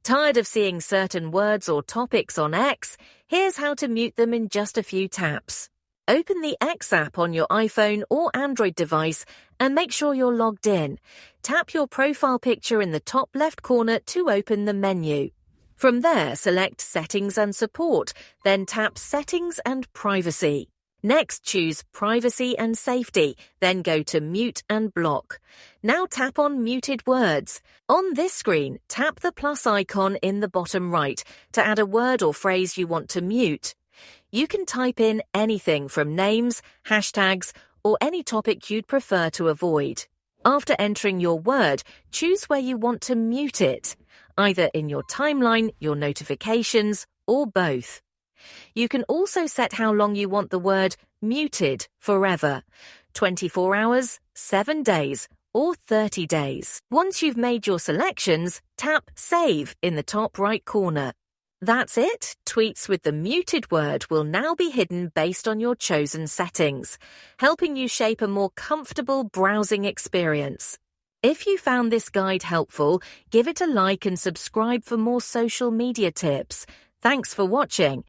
Tired of seeing certain words or topics on X? Here's how to mute them in just a few taps. Open the X app on your iPhone or Android device and make sure you're logged in. Tap your profile picture in the top left corner to open the menu. From there, select Settings and Support, then tap Settings and Privacy. Next, choose Privacy and Safety, then go to Mute and Block. Now tap on Muted Words. On this screen, tap the plus icon in the bottom right to add a word or phrase you want to mute. You can type in anything from names, hashtags, or any topic you'd prefer to avoid. After entering your word, choose where you want to mute it, either in your timeline, your notifications, or both. You can also set how long you want the word muted forever, 24 hours, 7 days, or 30 days. Once you've made your selections, tap Save in the top right corner. That's it. Tweets with the muted word will now be hidden based on your chosen settings, helping you shape a more comfortable browsing experience. If you found this guide helpful, give it a like and subscribe for more social media tips. Thanks for watching.